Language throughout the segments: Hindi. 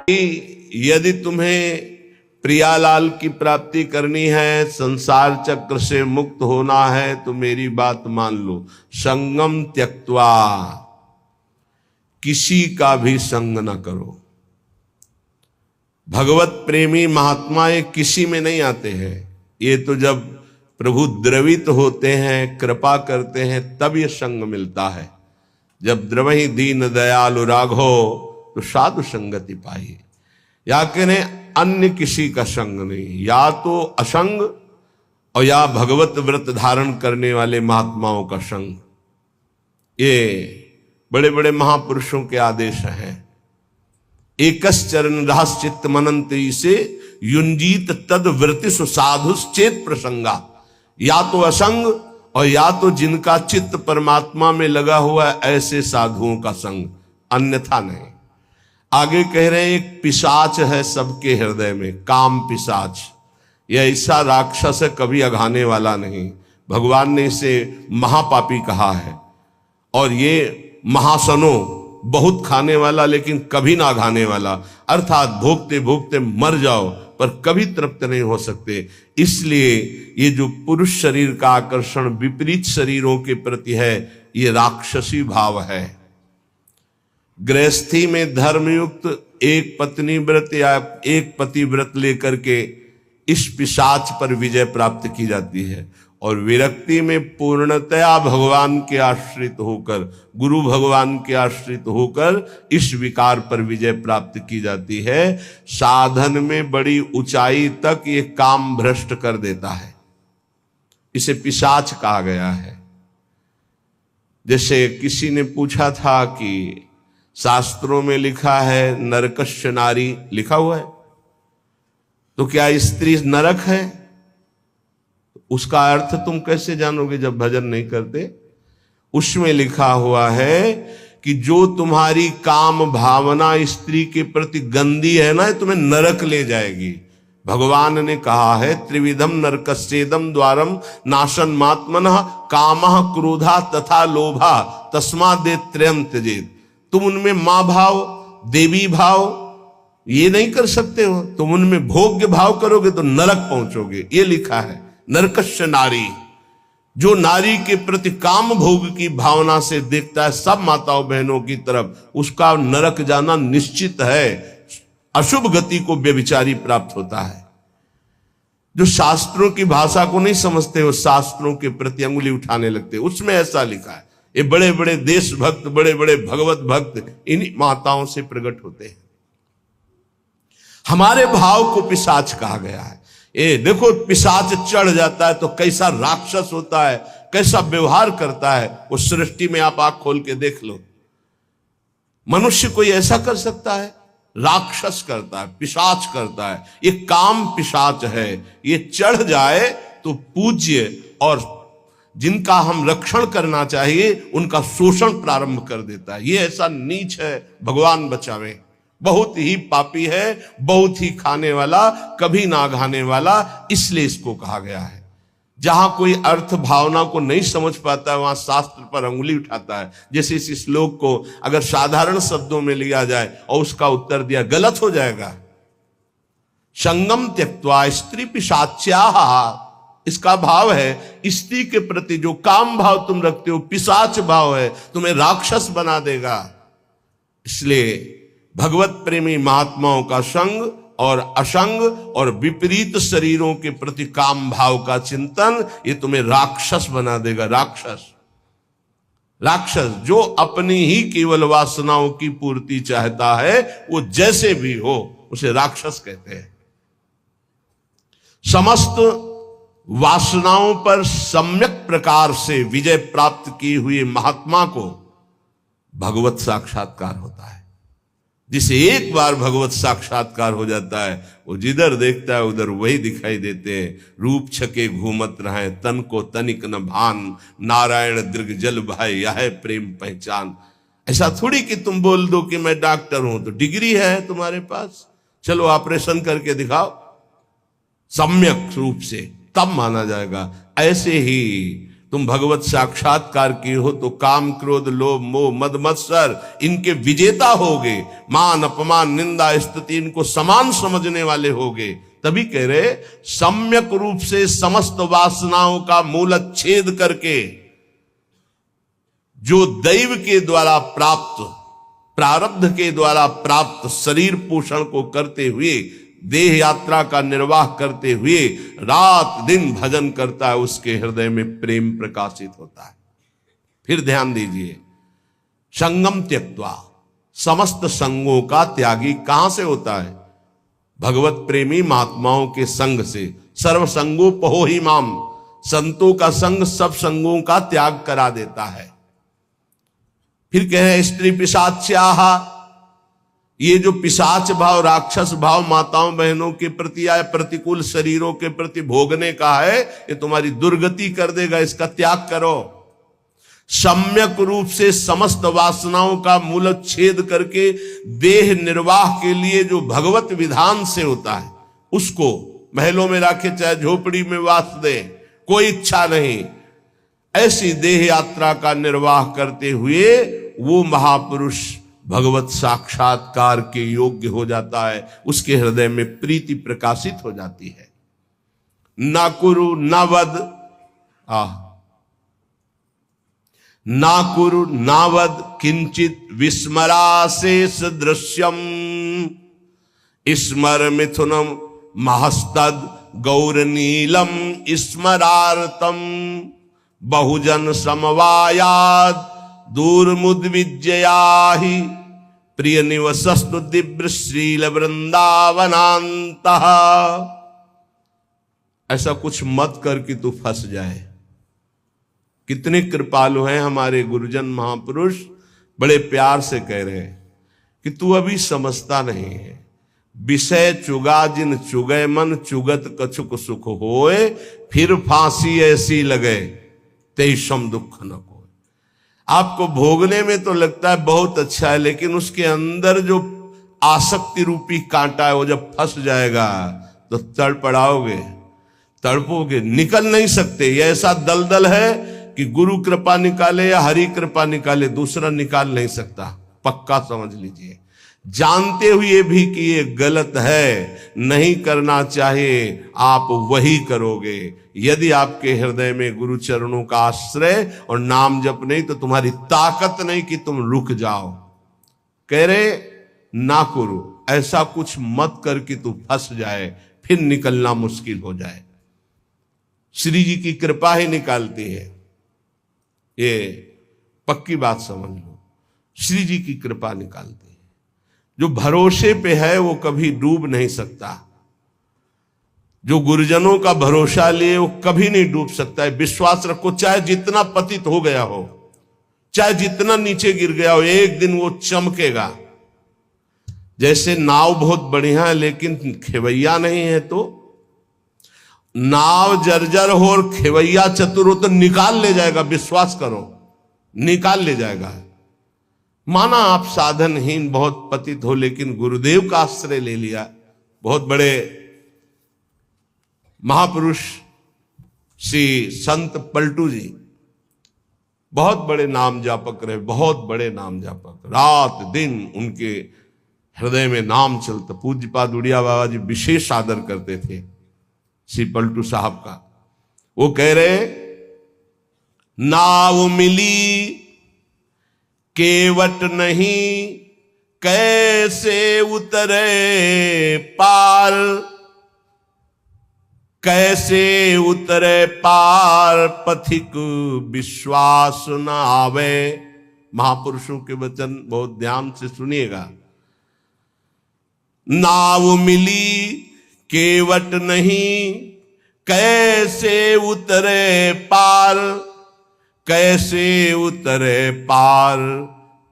यदि तुम्हें प्रियालाल की प्राप्ति करनी है, संसार चक्र से मुक्त होना है, तो मेरी बात मान लो। संगम त्यक्त्वा, किसी का भी संग न करो। भगवत प्रेमी महात्मा ये किसी में नहीं आते हैं। ये तो जब प्रभु द्रवित होते हैं, कृपा करते हैं, तब ये संग मिलता है। जब द्रवहि दीन दयालु राघो तो साधु संगति पाई। या कहें अन्य किसी का संग नहीं, या तो असंग और या भगवत व्रत धारण करने वाले महात्माओं का संग। ये बड़े बड़े महापुरुषों के आदेश हैं। एकस चरण रहस चित्त मनंत्री से युंजीत तद वृत्ति सुसाधुश्चेत प्रसंगा। या तो असंग और या तो जिनका चित्त परमात्मा में लगा हुआ है, ऐसे साधुओं का संग, अन्यथा नहीं। आगे कह रहे हैं एक पिशाच है सबके हृदय में, काम पिशाच। यह ऐसा राक्षस है, कभी अघाने वाला नहीं। भगवान ने इसे महापापी कहा है। और ये महासनो, बहुत खाने वाला लेकिन कभी ना अघाने वाला, अर्थात भोगते भोगते मर जाओ पर कभी तृप्त नहीं हो सकते। इसलिए ये जो पुरुष शरीर का आकर्षण विपरीत शरीरों के प्रति है, ये राक्षसी भाव है। गृहस्थी में धर्मयुक्त एक पत्नी व्रत या एक पति व्रत लेकर के इस पिशाच पर विजय प्राप्त की जाती है। और विरक्ति में पूर्णतया भगवान के आश्रित होकर, गुरु भगवान के आश्रित होकर इस विकार पर विजय प्राप्त की जाती है। साधन में बड़ी ऊंचाई तक ये काम भ्रष्ट कर देता है। इसे पिशाच कहा गया है। जैसे किसी ने पूछा था कि शास्त्रों में लिखा है नरकस्य नारी, लिखा हुआ है, तो क्या स्त्री नरक है? उसका अर्थ तुम कैसे जानोगे जब भजन नहीं करते? उसमें लिखा हुआ है कि जो तुम्हारी काम भावना स्त्री के प्रति गंदी है ना, तुम्हें नरक ले जाएगी। भगवान ने कहा है त्रिविधम नरकस्येदम द्वारम नाशन मात्मनः कामः क्रोधा तथा लोभा तस्मादेव त्रयम् त्यजेत्। तुम उनमें मां भाव, देवी भाव ये नहीं कर सकते हो। तुम उनमें भोग्य भाव करोगे तो नरक पहुंचोगे। ये लिखा है नरकस्य नारी। जो नारी के प्रति काम भोग की भावना से देखता है सब माताओं बहनों की तरफ, उसका नरक जाना निश्चित है। अशुभ गति को व्यभिचारी प्राप्त होता है। जो शास्त्रों की भाषा को नहीं समझते हो, शास्त्रों के प्रति अंगुली उठाने लगते, उसमें ऐसा लिखा है। ये बड़े बड़े देशभक्त, बड़े बड़े भगवत भक्त इन्हीं माताओं से प्रकट होते हैं। हमारे भाव को पिशाच कहा गया है। ये देखो, पिशाच चढ़ जाता है तो कैसा राक्षस होता है, कैसा व्यवहार करता है। वो सृष्टि में आप आंख खोल के देख लो। मनुष्य कोई ऐसा कर सकता है? राक्षस करता है, पिशाच करता है। ये काम पिशाच है। ये चढ़ जाए तो पूज्य और जिनका हम रक्षण करना चाहिए उनका शोषण प्रारंभ कर देता है। ये ऐसा नीच है, भगवान बचावे। बहुत ही पापी है, बहुत ही खाने वाला, कभी ना घाने वाला, इसलिए इसको कहा गया है। जहां कोई अर्थ भावना को नहीं समझ पाता है वहां शास्त्र पर अंगुली उठाता है। जैसे इस श्लोक को अगर साधारण शब्दों में लिया जाए और उसका उत्तर दिया, गलत हो जाएगा। संगम त्यक्त्वा स्त्री पिशाच्याः, इसका भाव है स्त्री के प्रति जो काम भाव तुम रखते हो पिशाच भाव है, तुम्हें राक्षस बना देगा। इसलिए भगवत प्रेमी महात्माओं का संग और असंग और विपरीत शरीरों के प्रति काम भाव का चिंतन, ये तुम्हें राक्षस बना देगा। राक्षस जो अपनी ही केवल वासनाओं की पूर्ति चाहता है, वो जैसे भी हो उसे राक्षस कहते हैं। समस्त वासनाओं पर सम्यक प्रकार से विजय प्राप्त किए हुए महात्मा को भगवत साक्षात्कार होता है। जिसे एक बार भगवत साक्षात्कार हो जाता है, वो जिधर देखता है उधर वही दिखाई देते हैं। रूप छके घूमत रहे, तन को तनिक न भान, नारायण दृग जल भाई यह प्रेम पहचान। ऐसा थोड़ी कि तुम बोल दो कि मैं डॉक्टर हूं तो डिग्री है तुम्हारे पास, चलो ऑपरेशन करके दिखाओ। सम्यक रूप से तब माना जाएगा। ऐसे ही तुम भगवत साक्षात्कार किए हो तो काम क्रोध लोभ मोह मद मत्सर इनके विजेता होगे, मान अपमान निंदा स्तुति इनको समान समझने वाले होगे। तभी कह रहे सम्यक रूप से समस्त वासनाओं का मूलच्छेद करके जो दैव के द्वारा प्राप्त प्रारब्ध के द्वारा प्राप्त शरीर पोषण को करते हुए देह यात्रा का निर्वाह करते हुए रात दिन भजन करता है, उसके हृदय में प्रेम प्रकाशित होता है। फिर ध्यान दीजिए, संगम त्यक्त्वा, समस्त संगों का त्यागी कहां से होता है? भगवत प्रेमी महात्माओं के संग से। सर्व संगो पहो ही माम, संतों का संग सब संगों का त्याग करा देता है। फिर कह रहे स्त्री पिशाच्याहा, ये जो पिशाच भाव राक्षस भाव माताओं बहनों के प्रति या प्रतिकूल शरीरों के प्रति भोगने का है, ये तुम्हारी दुर्गति कर देगा, इसका त्याग करो। सम्यक रूप से समस्त वासनाओं का मूलच्छेद करके देह निर्वाह के लिए जो भगवत विधान से होता है उसको महलों में रखे चाहे झोपड़ी में वास दे, कोई इच्छा नहीं, ऐसी देह यात्रा का निर्वाह करते हुए वो महापुरुष भगवत साक्षात्कार के योग्य हो जाता है, उसके हृदय में प्रीति प्रकाशित हो जाती है। ना कुरु न वद, ना कुरु न वद किंचित विस्मराशेष दृश्यम, स्मर मिथुनम महस्तद गौर नीलम स्मरार्तम, बहुजन समवायाद दूरमुद्विजयाहि, प्रिय निवसस्तु दिव्य श्रील वृंदावनांत। ऐसा कुछ मत कर कि तू फंस जाए। कितने कृपालु हैं हमारे गुरुजन महापुरुष, बड़े प्यार से कह रहे हैं कि तू अभी समझता नहीं है। विषय चुगा जिन चुगय मन, चुगत कछुक सुख होए, फिर फांसी ऐसी लगे तेईसम दुख न को। आपको भोगने में तो लगता है बहुत अच्छा है, लेकिन उसके अंदर जो आसक्ति रूपी कांटा है वो जब फंस जाएगा तो तड़पड़ाओगे, तड़पोगे, निकल नहीं सकते। ये ऐसा दलदल है कि गुरु कृपा निकाले या हरि कृपा निकाले, दूसरा निकाल नहीं सकता, पक्का समझ लीजिए। जानते हुए भी कि ये गलत है, नहीं करना चाहिए, आप वही करोगे। यदि आपके हृदय में गुरु चरणों का आश्रय और नाम जप नहीं तो तुम्हारी ताकत नहीं कि तुम रुक जाओ। कह रहे ना करो, ऐसा कुछ मत कर कि तू फंस जाए, फिर निकलना मुश्किल हो जाए। श्री जी की कृपा ही निकालती है, ये पक्की बात समझ लो। श्री जी की कृपा निकालती है। जो भरोसे पे है वो कभी डूब नहीं सकता। जो गुरुजनों का भरोसा लिए वो कभी नहीं डूब सकता है। विश्वास रखो, चाहे जितना पतित हो गया हो, चाहे जितना नीचे गिर गया हो, एक दिन वो चमकेगा। जैसे नाव बहुत बढ़िया है लेकिन खेवैया नहीं है, तो नाव जर्जर हो और खेवैया चतुर हो तो निकाल ले जाएगा, विश्वास करो, निकाल ले जाएगा। माना आप साधनहीन बहुत पतित हो, लेकिन गुरुदेव का आश्रय ले लिया। बहुत बड़े महापुरुष श्री संत पलटू जी बहुत बड़े नाम जापक रहे, बहुत बड़े नाम जापक, रात दिन उनके हृदय में नाम चलता। पूज्यपाद उड़िया बाबा जी विशेष आदर करते थे श्री पलटू साहब का। वो कह रहे, नाव मिली केवट नहीं, कैसे उतरे पार, कैसे उतरे पार, पथिक विश्वास न आवे। महापुरुषों के वचन बहुत ध्यान से सुनिएगा। नाव मिली केवट नहीं, कैसे उतरे पार, कैसे उतरे पार,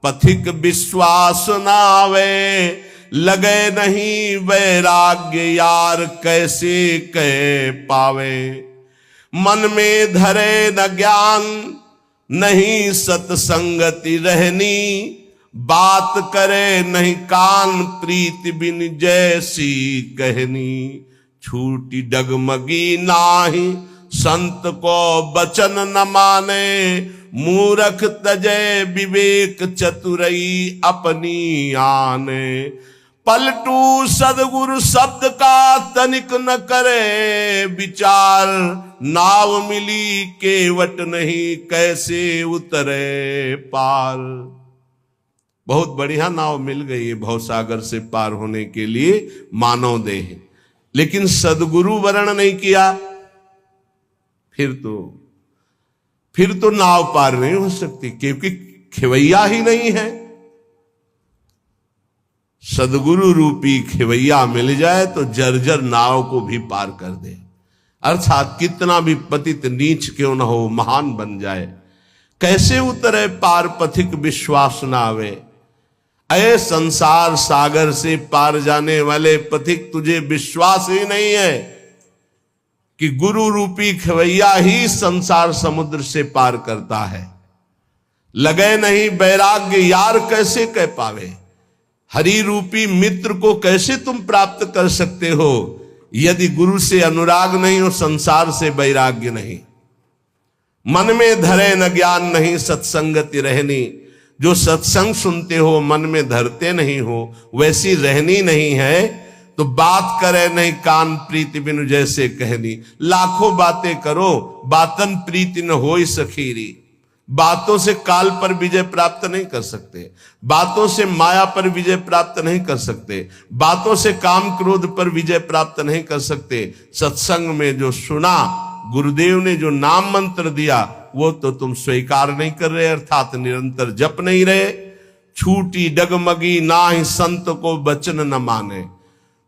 पथिक विश्वास नावे, लगे नहीं वैराग्य यार, कैसे कह पावे। मन में धरे न ज्ञान, नहीं सत्संगति रहनी, बात करे नहीं कान, प्रीति बिन जैसी कहनी। छूटी डगमगी नाही संत को बचन न माने, मूरख तजय विवेक चतुरई अपनी आने। पलटू सदगुरु शब्द का तनिक न करे विचार, नाव मिली केवट नहीं कैसे उतरे पार। बहुत बढ़िया नाव मिल गई है भवसागर से पार होने के लिए मानव देह, लेकिन सदगुरु वर्ण नहीं किया, फिर तो नाव पार नहीं हो सकती, क्योंकि खेवैया ही नहीं है। सदगुरु रूपी खेवैया मिल जाए तो जर्जर नाव को भी पार कर दे। अर्थात कितना भी पतित नीच क्यों न हो, महान बन जाए। कैसे उतरे पार पथिक विश्वास न आवे। अये संसार सागर से पार जाने वाले पथिक, तुझे विश्वास ही नहीं है कि गुरु रूपी खवैया ही संसार समुद्र से पार करता है। लगे नहीं वैराग्य यार कैसे कह पावे। हरि रूपी मित्र को कैसे तुम प्राप्त कर सकते हो यदि गुरु से अनुराग नहीं हो, संसार से वैराग्य नहीं। मन में धरे न ज्ञान नहीं सत्संगति रहनी, जो सत्संग सुनते हो मन में धरते नहीं हो वैसी रहनी नहीं है। तो बात करे नहीं कान प्रीति बिनु जैसे कहनी। लाखों बातें करो बातन प्रीति न होई सखीरी। बातों से काल पर विजय प्राप्त नहीं कर सकते, बातों से माया पर विजय प्राप्त नहीं कर सकते, बातों से काम क्रोध पर विजय प्राप्त नहीं कर सकते। सत्संग में जो सुना, गुरुदेव ने जो नाम मंत्र दिया वो तो तुम स्वीकार नहीं कर रहे, अर्थात निरंतर जप नहीं रहे। छूटी डगमगी ना ही संत को वचन न माने।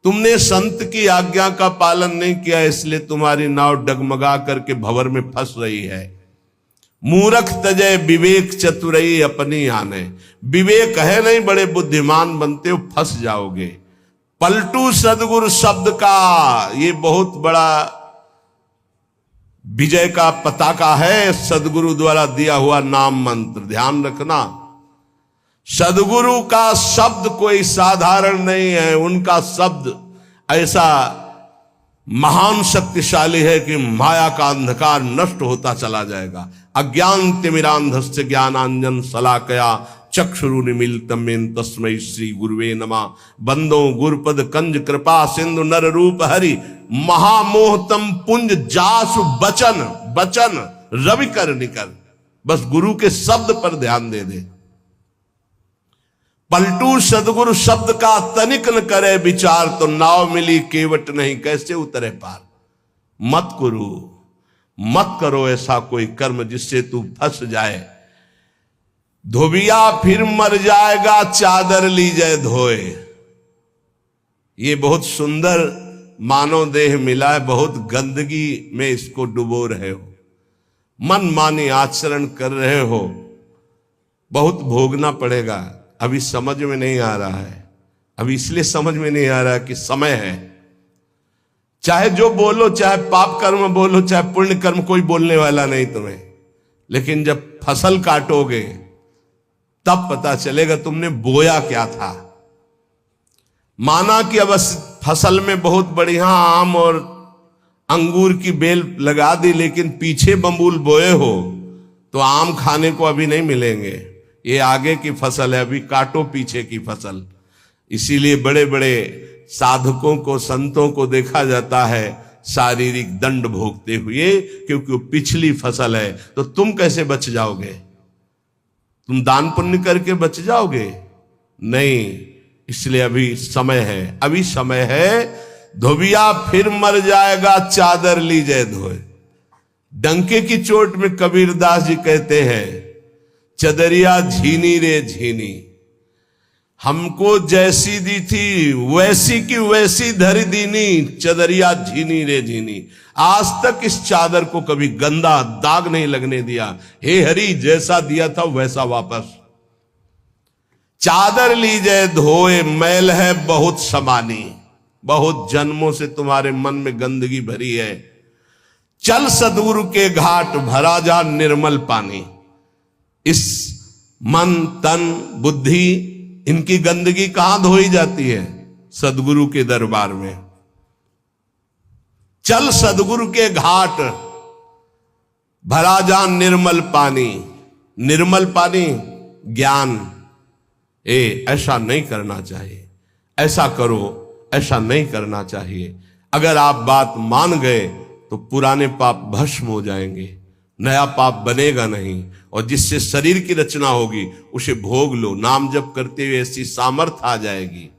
तुमने संत की आज्ञा का पालन नहीं किया, इसलिए तुम्हारी नाव डगमगा करके भंवर में फंस रही है। मूरख तजय विवेक चतुरई अपनी आने। विवेक है नहीं, बड़े बुद्धिमान बनते हो, फंस जाओगे। पलटू सदगुरु शब्द का ये बहुत बड़ा विजय का पताका है, सदगुरु द्वारा दिया हुआ नाम मंत्र। ध्यान रखना, सदगुरु का शब्द कोई साधारण नहीं है। उनका शब्द ऐसा महान शक्तिशाली है कि माया का अंधकार नष्ट होता चला जाएगा। अज्ञान तिमिरांधस्य ज्ञानांजन शलाकया चक्षुरुन्मीलितं येन तस्मै श्री गुरुवे नमः। बंदो गुरुपद कंज कृपा सिंधु नर रूप हरि, महामोहतम पुंज जासु बचन बचन रवि कर निकर। बस गुरु के शब्द पर ध्यान दे दे। पलटू सदगुरु शब्द का तनिक न करे विचार, तो नाव मिली केवट नहीं कैसे उतरे पार। मत करो ऐसा कोई कर्म जिससे तू फंस जाए। धोबिया फिर मर जाएगा चादर ली जाए धोए। ये बहुत सुंदर मानव देह मिला है, बहुत गंदगी में इसको डुबो रहे हो, मन मानी आचरण कर रहे हो, बहुत भोगना पड़ेगा। अभी समझ में नहीं आ रहा है, अभी इसलिए समझ में नहीं आ रहा कि समय है। चाहे जो बोलो, चाहे पाप कर्म बोलो, चाहे पुण्य कर्म, कोई बोलने वाला नहीं तुम्हें। लेकिन जब फसल काटोगे तब पता चलेगा तुमने बोया क्या था। माना कि अब फसल में बहुत बढ़िया आम और अंगूर की बेल लगा दी, लेकिन पीछे बम्बूल बोए हो तो आम खाने को अभी नहीं मिलेंगे। ये आगे की फसल है, अभी काटो पीछे की फसल। इसीलिए बड़े बड़े साधकों को, संतों को देखा जाता है शारीरिक दंड भोगते हुए, क्योंकि वो पिछली फसल है। तो तुम कैसे बच जाओगे? तुम दान पुण्य करके बच जाओगे? नहीं, इसलिए अभी समय है, अभी समय है। धोबिया फिर मर जाएगा चादर ली जाए धोए। डंके की चोट में कबीरदास जी कहते हैं, चदरिया झीनी रे झीनी, हमको जैसी दी थी वैसी की वैसी धरी दीनी, चदरिया झीनी रे झीनी। आज तक इस चादर को कभी गंदा दाग नहीं लगने दिया। हे हरि, जैसा दिया था वैसा वापस। चादर ली जाए धोए, मैल है बहुत समानी। बहुत जन्मों से तुम्हारे मन में गंदगी भरी है। चल सदगुरु के घाट, भरा जा निर्मल पानी। इस मन तन बुद्धि, इनकी गंदगी कहां धोई जाती है? सदगुरु के दरबार में। चल सदगुरु के घाट, भरा जा निर्मल पानी, निर्मल पानी ज्ञान। ऐसा नहीं करना चाहिए, ऐसा करो, ऐसा नहीं करना चाहिए। अगर आप बात मान गए तो पुराने पाप भस्म हो जाएंगे, नया पाप बनेगा नहीं, और जिससे शरीर की रचना होगी उसे भोग लो। नाम जप करते हुए ऐसी सामर्थ आ जाएगी।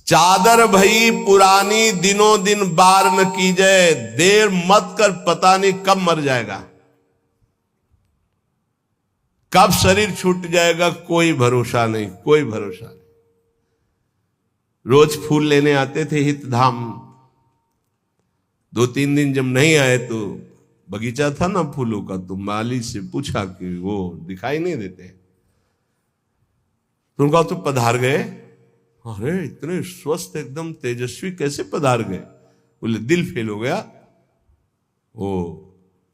चादर भई पुरानी, दिनों दिन बार न की जाए, देर मत कर, पता नहीं कब मर जाएगा, कब शरीर छूट जाएगा, कोई भरोसा नहीं, कोई भरोसा नहीं। रोज फूल लेने आते थे हितधाम, 2-3 दिन जब नहीं आए तो बगीचा था ना फूलों का, तो माली से पूछा कि वो दिखाई नहीं देते, तो उनका तो पधार गए। अरे इतने स्वस्थ एकदम तेजस्वी कैसे पधार गए? बोले दिल फेल हो गया। वो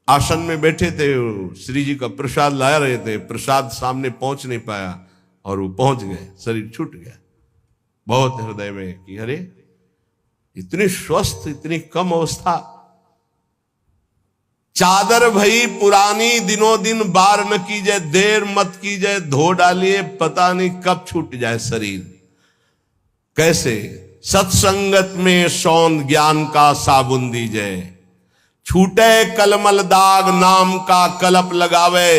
आसन में बैठे थे, श्री जी का प्रसाद लाया रहे थे, प्रसाद सामने पहुंच नहीं पाया और वो पहुंच गए, शरीर छूट गया। बहुत हृदय में कि अरे इतनी स्वस्थ, इतनी कम अवस्था। चादर भई पुरानी, दिनों दिन बार न की जाए, देर मत की जाए, धो डालिए, पता नहीं कब छूट जाए शरीर। कैसे? सत्संगत में सौंद ज्ञान का साबुन दीजिए, छूटे कलमल दाग, नाम का कलप लगावे,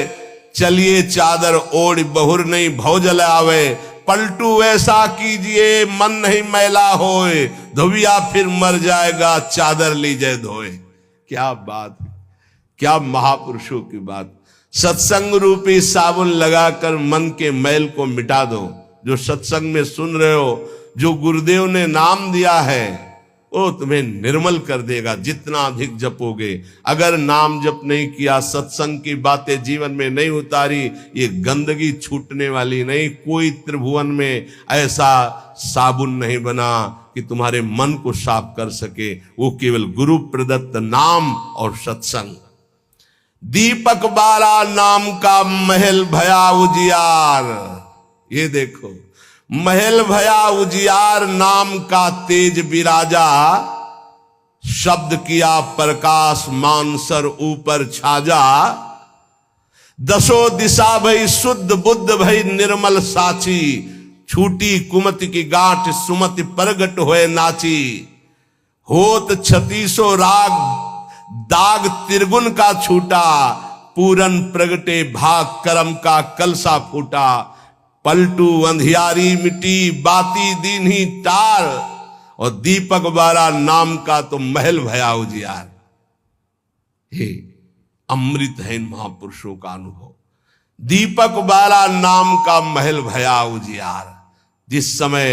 चलिए चादर ओढ़ बहुर नहीं भव जलावे, पलटू ऐसा कीजिए मन नहीं मैला होए, धोबिया फिर मर जाएगा चादर लीजिए धोए। क्या बात, क्या महापुरुषों की बात। सत्संग रूपी साबुन लगाकर मन के मैल को मिटा दो। जो सत्संग में सुन रहे हो, जो गुरुदेव ने नाम दिया है, वो तुम्हें निर्मल कर देगा जितना अधिक जपोगे। अगर नाम जप नहीं किया, सत्संग की बातें जीवन में नहीं उतारी, ये गंदगी छूटने वाली नहीं। कोई त्रिभुवन में ऐसा साबुन नहीं बना कि तुम्हारे मन को साफ कर सके, वो केवल गुरु प्रदत्त नाम और सत्संग। दीपक बारा नाम का महल भया उजियार, ये देखो, महल भया उजियार, नाम का तेज विराजा, शब्द किया प्रकाश मानसर ऊपर छाजा, दसों दिशा भई शुद्ध बुद्ध भई निर्मल साची, छूटी कुमति की गांठ सुमति प्रगट होए नाची, होत 36 राग दाग त्रिगुण का छूटा, पूरन प्रगटे भाग करम का कलसा फूटा, पलटू अंधियारी मिटी बाती दीन्ही टार, और दीपक बारा नाम का तो महल भया उजियार। हे अमृत है इन महापुरुषों का अनुभव। दीपक बारा नाम का महल भया उजियार। जिस समय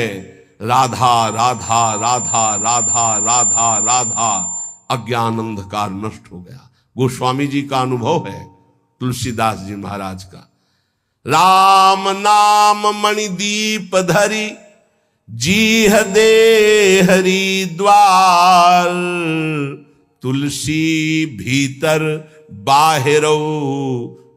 राधा राधा राधा राधा राधा राधा अज्ञान अंधकार नष्ट हो गया। गोस्वामी जी का अनुभव है, तुलसीदास जी महाराज का। राम नाम मणिदीप धरी, जीह दे हरि द्वार, तुलसी भीतर बाहरो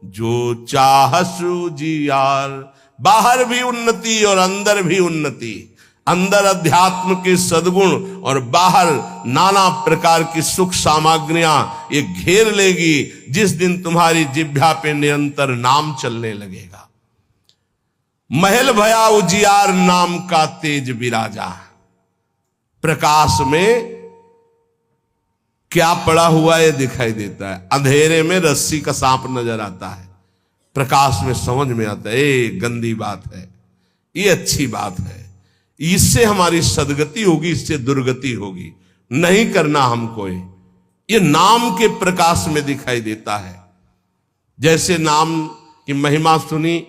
जो चाहसु जियार। बाहर भी उन्नति और अंदर भी उन्नति। अंदर अध्यात्म के सद्गुण और बाहर नाना प्रकार की सुख सामग्रियां ये घेर लेगी जिस दिन तुम्हारी जिह्वा पे निरंतर नाम चलने लगेगा। महल भया उजियार, नाम का तेज विराजा। प्रकाश में क्या पड़ा हुआ ये दिखाई देता है, अंधेरे में रस्सी का सांप नजर आता है, प्रकाश में समझ में आता है ये गंदी बात है, ये अच्छी बात है, इससे हमारी सदगति होगी, इससे दुर्गति होगी, नहीं करना हमको। ये नाम के प्रकाश में दिखाई देता है। जैसे नाम की महिमा सुनी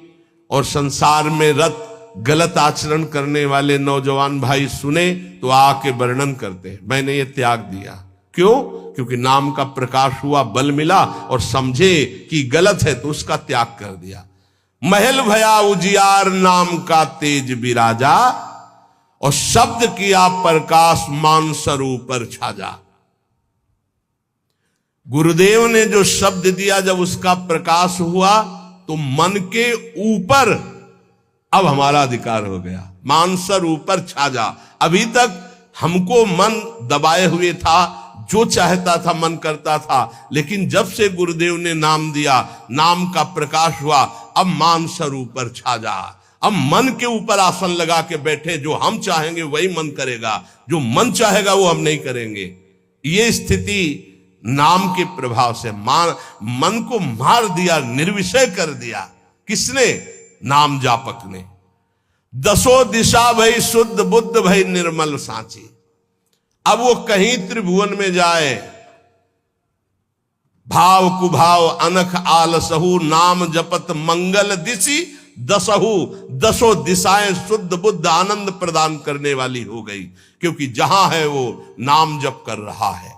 और संसार में रत गलत आचरण करने वाले नौजवान भाई सुने तो आके वर्णन करते हैं, मैंने ये त्याग दिया। क्यों? क्योंकि नाम का प्रकाश हुआ, बल मिला और समझे कि गलत है तो उसका त्याग कर दिया। महल भया उजियार, नाम का तेज विराजा, और शब्द किया प्रकाश मानसर ऊपर छाजा। गुरुदेव ने जो शब्द दिया, जब उसका प्रकाश हुआ तो मन के ऊपर अब हमारा अधिकार हो गया, मानसर ऊपर छाजा। अभी तक हमको मन दबाए हुए था, जो चाहता था मन करता था, लेकिन जब से गुरुदेव ने नाम दिया, नाम का प्रकाश हुआ, अब मान सर ऊपर छा जा। अब मन के ऊपर आसन लगा के बैठे, जो हम चाहेंगे वही मन करेगा, जो मन चाहेगा वो हम नहीं करेंगे। ये स्थिति नाम के प्रभाव से मन को मार दिया, निर्विषय कर दिया। किसने? नाम जापक ने। दसों दिशा भई शुद्ध, बुद्ध भई निर्मल सांची। अब वो कहीं त्रिभुवन में जाए, भाव कुभाव अनख आलसहु, नाम जपत मंगल दिशि दसहु। दसों दिशाएं शुद्ध बुद्ध आनंद प्रदान करने वाली हो गई, क्योंकि जहां है वो नाम जप कर रहा है।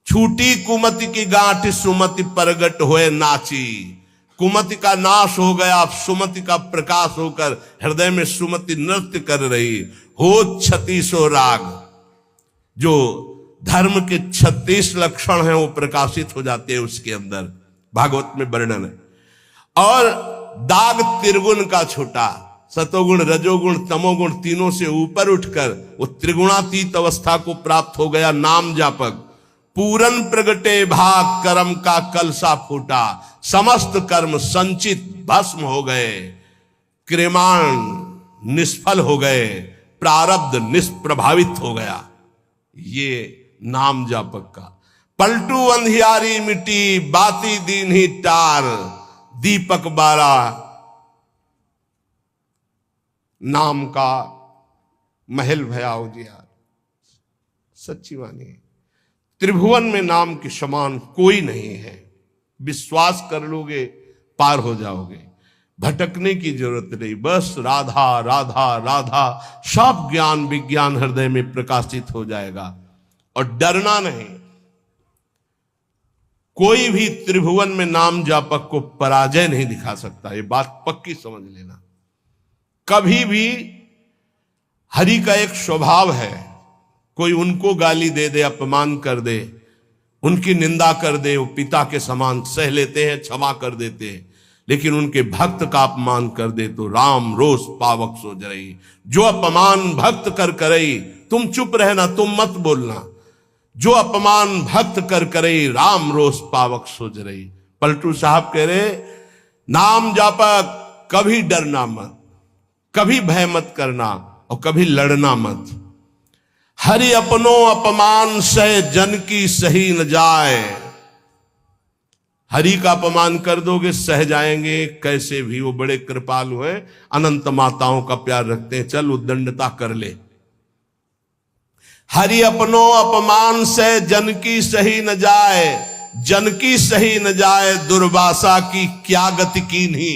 छूटी कुमति की गांठ, सुमति परगट होए नाची। कुमति का नाश हो गया, सुमति का प्रकाश होकर हृदय में सुमति नृत्य कर रही। हो 36 राग, जो धर्म के 36 लक्षण हैं वो प्रकाशित हो जाते हैं उसके अंदर, भागवत में वर्णन है। और दाग त्रिगुण का छूटा, सतोगुण रजोगुण तमोगुण तीनों से ऊपर उठकर वो त्रिगुणातीत अवस्था को प्राप्त हो गया नाम जापक। पूरन प्रगटे भाग, कर्म का कलसा फूटा। समस्त कर्म संचित भस्म हो गए, क्रियमाण निष्फल हो गए, प्रारब्ध निष्प्रभावित हो गया। ये नाम जापक का। पलटू अंधियारी मिट्टी, बाती दीन ही टार। दीपक बारा नाम का महल भया उजियार। सच्ची वाणी है, त्रिभुवन में नाम के समान कोई नहीं है। विश्वास कर लोगे पार हो जाओगे, भटकने की जरूरत नहीं। बस राधा राधा राधा, सब ज्ञान विज्ञान हृदय में प्रकाशित हो जाएगा। और डरना नहीं, कोई भी त्रिभुवन में नाम जापक को पराजय नहीं दिखा सकता। ये बात पक्की समझ लेना। कभी भी हरि का एक स्वभाव है, कोई उनको गाली दे दे, अपमान कर दे, उनकी निंदा कर दे, वो पिता के समान सह लेते हैं, क्षमा कर देते हैं। लेकिन उनके भक्त का अपमान कर दे तो राम रोष पावक सो जरई। जो अपमान भक्त कर करई, तुम चुप रहना, तुम मत बोलना। जो अपमान भक्त कर करई, राम रोष पावक सो जरई। पलटू साहब कह रहे, नाम जापक कभी डरना मत, कभी भय मत करना और कभी लड़ना मत। हरि अपनो अपमान सह, जन की सही न जाए। हरि का अपमान कर दोगे सह जाएंगे कैसे भी, वो बड़े कृपालु हैं, अनंत माताओं का प्यार रखते हैं, चल उद्दंडता कर ले। हरि अपनो अपमान से जन की सही न जाए। जन की सही न जाए, दुर्वासा की क्या गति कीन्ही।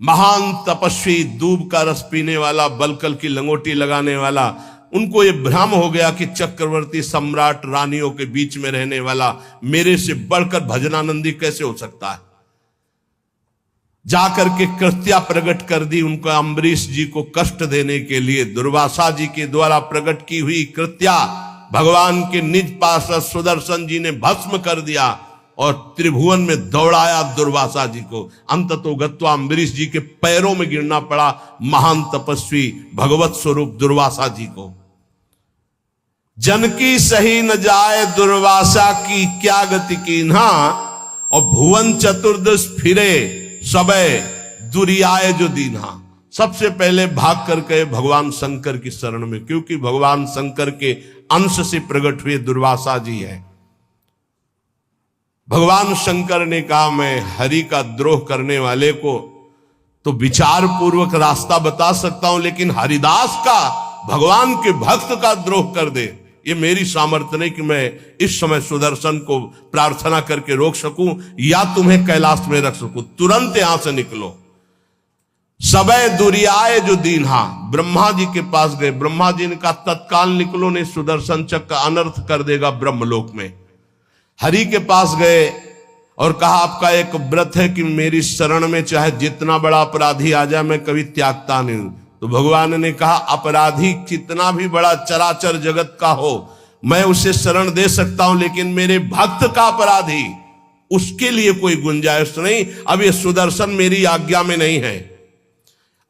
महान तपस्वी, दूब का रस पीने वाला, बलकल की लंगोटी लगाने वाला, उनको ये भ्रम हो गया कि चक्रवर्ती सम्राट रानियों के बीच में रहने वाला मेरे से बढ़कर भजनानंदी कैसे हो सकता है। जाकर के कृत्या प्रकट कर दी उनका, अम्बरीश जी को कष्ट देने के लिए दुर्वासा जी के द्वारा प्रकट की हुई कृत्या भगवान के निज पार्षद सुदर्शन जी ने भस्म कर दिया और त्रिभुवन में दौड़ाया दुर्वासा जी को। अंततोगत्वा अम्बरीश जी के पैरों में गिरना पड़ा महान तपस्वी भगवत स्वरूप दुर्वासा जी को। जन की सही न जाए, दुर्वासा की क्या गति कीन्हा। और भुवन चतुर्दश फिरे, सबे दुरियाए जो दीन्हा। सबसे पहले भाग करके भगवान शंकर की शरण में, क्योंकि भगवान शंकर के अंश से प्रकट हुए दुर्वासा जी है। भगवान शंकर ने कहा, मैं हरि का द्रोह करने वाले को तो विचार पूर्वक रास्ता बता सकता हूं, लेकिन हरिदास का, भगवान के भक्त का द्रोह कर दे, ये मेरी सामर्थ्य नहीं कि मैं इस समय सुदर्शन को प्रार्थना करके रोक सकूं या तुम्हें कैलाश में रख सकूं। तुरंत यहां से निकलो। सबे दुरियाए जो दीन्हा। ब्रह्मा जी के पास गए, ब्रह्मा जी ने कहा तत्काल निकलो, नहीं सुदर्शन चक्र अनर्थ कर देगा ब्रह्मलोक में। हरि के पास गए और कहा आपका एक व्रत है कि मेरी शरण में चाहे जितना बड़ा अपराधी आ जाए मैं कभी त्यागता नहीं हूं। तो भगवान ने कहा अपराधी कितना भी बड़ा चराचर जगत का हो मैं उसे शरण दे सकता हूं, लेकिन मेरे भक्त का अपराधी, उसके लिए कोई गुंजाइश नहीं। अब ये सुदर्शन मेरी आज्ञा में नहीं है।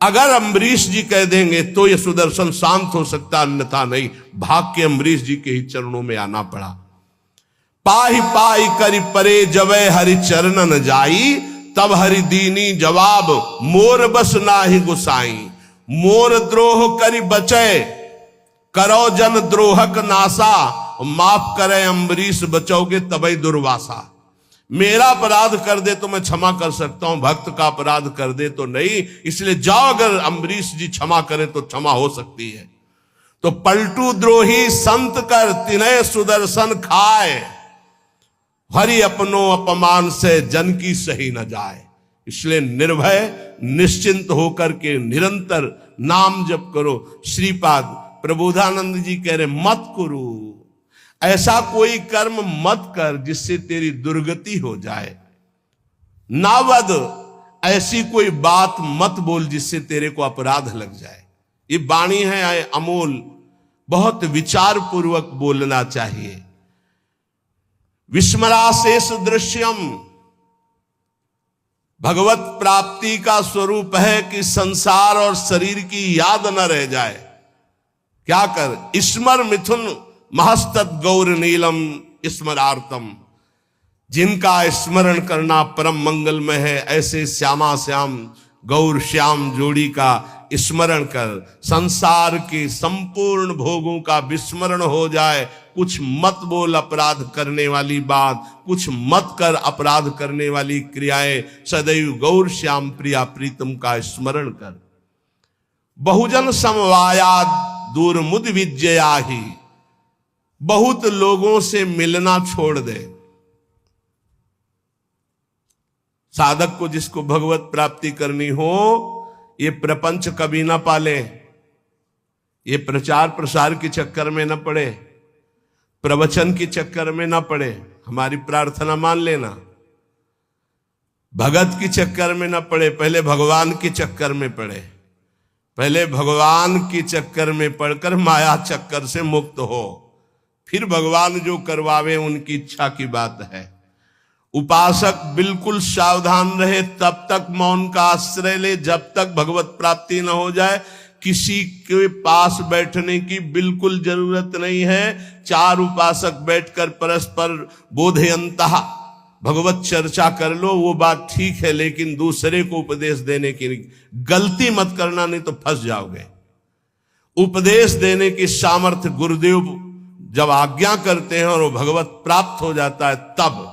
अगर अम्बरीश जी कह देंगे तो ये सुदर्शन शांत हो सकता, अन्यथा नहीं। भाग के अम्बरीश जी के ही चरणों में आना पड़ा। पाही पाई करि परे जबै हरि चरणन जाई, तब हरि दीनी जवाब मोर बस नाही गुसाई। मोर द्रोह करि बचै करो जन द्रोहक नासा, माफ करे अम्बरीश बचोगे तबै दुर्वासा। मेरा अपराध कर दे तो मैं क्षमा कर सकता हूं, भक्त का अपराध कर दे तो नहीं। इसलिए जाओ, अगर अम्बरीश जी क्षमा करें तो क्षमा हो सकती है। तो पलटू द्रोही संत कर तिन्हे सुदर्शन खाए, हरि अपनो अपमान से जन की सही न जाए। इसलिए निर्भय निश्चिंत होकर के निरंतर नाम जप करो। श्रीपाद प्रबोधानंद जी कह रहे मत करो, ऐसा कोई कर्म मत कर जिससे तेरी दुर्गति हो जाए। नावद, ऐसी कोई बात मत बोल जिससे तेरे को अपराध लग जाए। ये वाणी है अमोल, बहुत विचार पूर्वक बोलना चाहिए। विस्मराशेष दृश्यम, भगवत प्राप्ति का स्वरूप है कि संसार और शरीर की याद न रह जाए। क्या कर? स्मर मिथुन महस्तत् गौर नीलम स्मरार्थम। जिनका स्मरण करना परम मंगलमय है, ऐसे श्यामा श्याम गौर श्याम जोड़ी का स्मरण कर। संसार के संपूर्ण भोगों का विस्मरण हो जाए। कुछ मत बोल अपराध करने वाली बात, कुछ मत कर अपराध करने वाली क्रियाएं। सदैव गौर श्याम प्रिया प्रीतम का स्मरण कर। बहुजन समवायाद दूर मुद विजयाही, बहुत लोगों से मिलना छोड़ दे। साधक को जिसको भगवत प्राप्ति करनी हो, ये प्रपंच कभी ना पाले, ये प्रचार प्रसार के चक्कर में न पड़े, प्रवचन के चक्कर में ना पड़े। हमारी प्रार्थना मान लेना, भगत के चक्कर में ना पड़े, पहले भगवान के चक्कर में पड़े। पहले भगवान के चक्कर में पड़कर माया चक्कर से मुक्त हो, फिर भगवान जो करवावे उनकी इच्छा की बात है। उपासक बिल्कुल सावधान रहे, तब तक मौन का आश्रय ले जब तक भगवत प्राप्ति न हो जाए। किसी के पास बैठने की बिल्कुल जरूरत नहीं है। चार उपासक बैठकर परस्पर बोधयंतः भगवत चर्चा कर लो, वो बात ठीक है, लेकिन दूसरे को उपदेश देने की गलती मत करना, नहीं तो फंस जाओगे। उपदेश देने की सामर्थ्य गुरुदेव जब आज्ञा करते हैं और वो भगवत प्राप्त हो जाता है तब,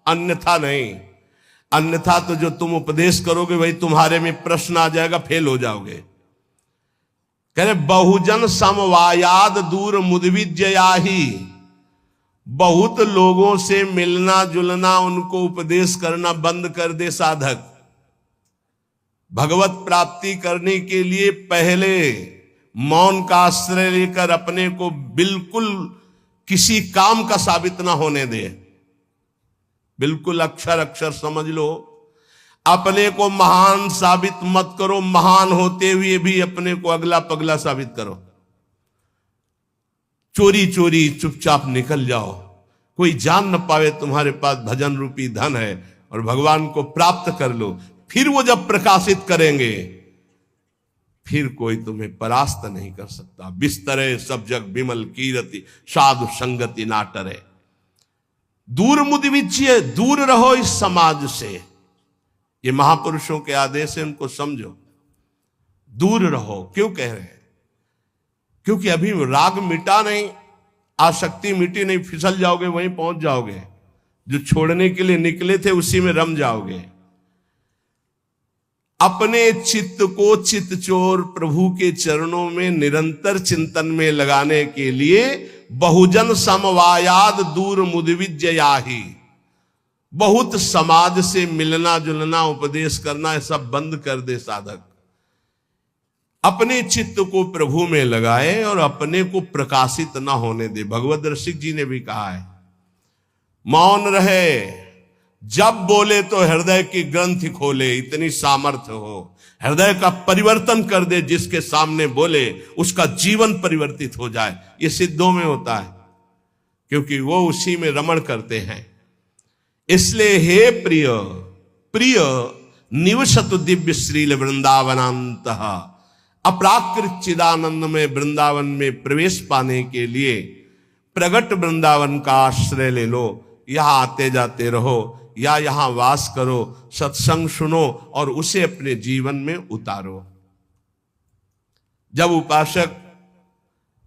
अन्यथा नहीं। अन्यथा तो जो तुम उपदेश करोगे वही तुम्हारे में प्रश्न आ जाएगा, फेल हो जाओगे। कह रहे बहुजन समवायाद दूर मुदविजयाही, बहुत लोगों से मिलना जुलना, उनको उपदेश करना बंद कर दे साधक। भगवत प्राप्ति करने के लिए पहले मौन का आश्रय लेकर अपने को बिल्कुल किसी काम का साबित ना होने दे। बिल्कुल अक्षर अक्षर समझ लो। अपने को महान साबित मत करो, महान होते हुए भी अपने को अगला पगला साबित करो। चोरी चोरी चुपचाप निकल जाओ, कोई जान न पावे तुम्हारे पास भजन रूपी धन है, और भगवान को प्राप्त कर लो। फिर वो जब प्रकाशित करेंगे, फिर कोई तुम्हें परास्त नहीं कर सकता। बिस्तरे सब जग विमल कीरति, साधु संगति ना टरे। दूर मुदिविच्य, दूर रहो इस समाज से। ये महापुरुषों के आदेश है, उनको समझो। दूर रहो। क्यों कह रहे हैं? क्योंकि अभी राग मिटा नहीं, आसक्ति मिटी नहीं, फिसल जाओगे, वहीं पहुंच जाओगे। जो छोड़ने के लिए निकले थे उसी में रम जाओगे। अपने चित्त को चित्तचोर प्रभु के चरणों में निरंतर चिंतन में लगाने के लिए बहुजन समवायाद दूर मुदविजयाही, बहुत समाज से मिलना जुलना, उपदेश करना, ये सब बंद कर दे साधक। अपने चित्त को प्रभु में लगाए और अपने को प्रकाशित ना होने दे। भगवत रसिक जी ने भी कहा है, मौन रहे, जब बोले तो हृदय की ग्रंथि खोले, इतनी सामर्थ्य हो। हृदय का परिवर्तन कर दे, जिसके सामने बोले उसका जीवन परिवर्तित हो जाए। ये सिद्धों में होता है, क्योंकि वो उसी में रमण करते हैं। इसलिए हे प्रिय, प्रिय निवसतु दिव्य श्रील वृंदावनांत। अपराकृत चिदानंद में वृंदावन में प्रवेश पाने के लिए प्रगट वृंदावन का आश्रय ले लो, यहां आते जाते रहो या यहां वास करो, सत्संग सुनो और उसे अपने जीवन में उतारो। जब उपासक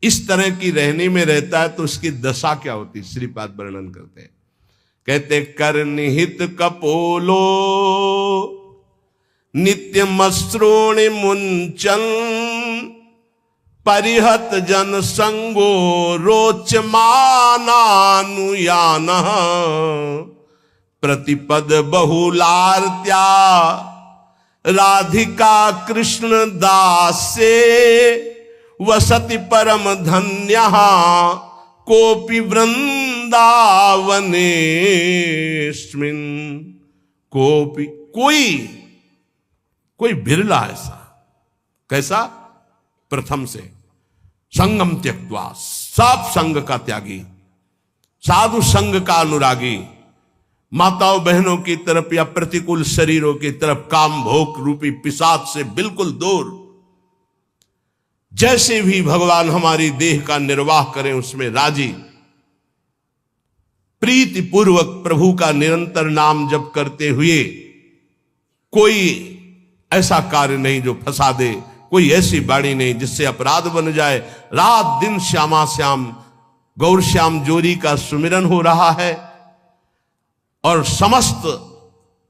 इस तरह की रहनी में रहता है तो उसकी दशा क्या होती, श्रीपाद वर्णन करते हैं। कहते कर निहित कपोलो नित्य मश्रोणि मुंचन, परिहत जन संगो रोचमानानुयान, प्रतिपद बहुलार्त्या राधिका कृष्ण दासे, वसति परम धन्य कोपि वृंदावनेस्मिन्। कोपि कोई बिरला ऐसा, कैसा? प्रथम से संगम त्यक्त्वा, सब संग का त्यागी, साधु संग का अनुरागी, माताओं बहनों की तरफ या प्रतिकूल शरीरों की तरफ काम भोग रूपी पिशाच से बिल्कुल दूर। जैसे भी भगवान हमारी देह का निर्वाह करें उसमें राजी, प्रीति पूर्वक प्रभु का निरंतर नाम जप करते हुए कोई ऐसा कार्य नहीं जो फंसा दे, कोई ऐसी बाणी नहीं जिससे अपराध बन जाए। रात दिन श्यामा श्याम गौर श्याम जोरी का सुमिरन हो रहा है और समस्त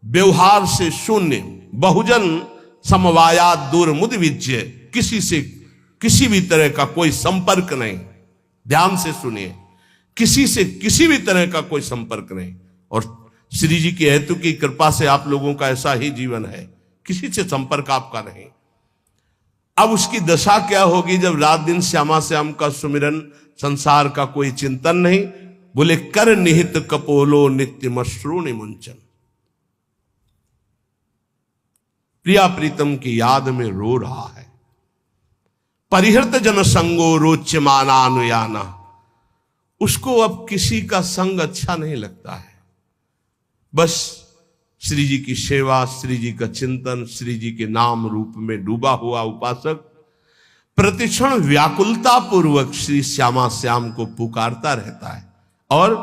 व्यवहार से शून्य, बहुजन समवायात दूर मुद विज्य, किसी से किसी भी तरह का कोई संपर्क नहीं। ध्यान से सुनिए, किसी से किसी भी तरह का कोई संपर्क नहीं। और श्री जी की हेतु की कृपा से आप लोगों का ऐसा ही जीवन है, किसी से संपर्क आपका नहीं। अब उसकी दशा क्या होगी जब रात दिन श्यामा श्याम का सुमिरन, संसार का कोई चिंतन नहीं। बोले कर निहित कपोलो नित्य मश्रूणि मुंचन, प्रिया प्रीतम की याद में रो रहा है। परिहृत जन संगो रोच्यमानानुयाना, उसको अब किसी का संग अच्छा नहीं लगता है। बस श्री जी की सेवा, श्री जी का चिंतन, श्री जी के नाम रूप में डूबा हुआ उपासक प्रतिक्षण व्याकुलता पूर्वक श्री श्यामा श्याम को पुकारता रहता है और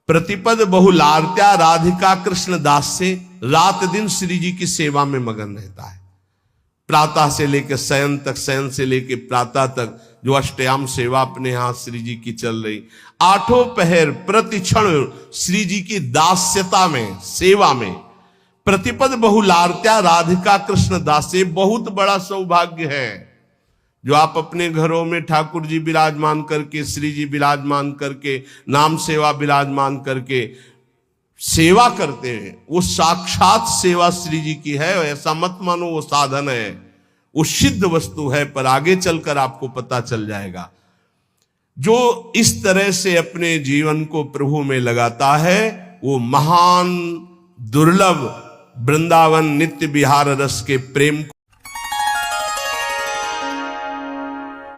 प्रतिपद बहुलार्त्या राधिका कृष्ण दास से रात दिन श्री जी की सेवा में मगन रहता है। प्रातः से लेकर शयन तक, शयन से लेकर प्रातः तक जो अष्टयाम सेवा अपने यहां श्री जी की चल रही, आठों पहर प्रतिक्षण श्री जी की दास्यता में, सेवा में। प्रतिपद बहुलार्त्या राधिका कृष्ण दासे, बहुत बड़ा सौभाग्य है जो आप अपने घरों में ठाकुर जी विराजमान करके, श्री जी विराजमान करके, नाम सेवा विराजमान करके सेवा करते हैं। वो साक्षात सेवा श्री जी की है, ऐसा मत मानो वो साधन है, वो सिद्ध वस्तु है। पर आगे चलकर आपको पता चल जाएगा। जो इस तरह से अपने जीवन को प्रभु में लगाता है वो महान दुर्लभ वृंदावन नित्य विहार रस के प्रेम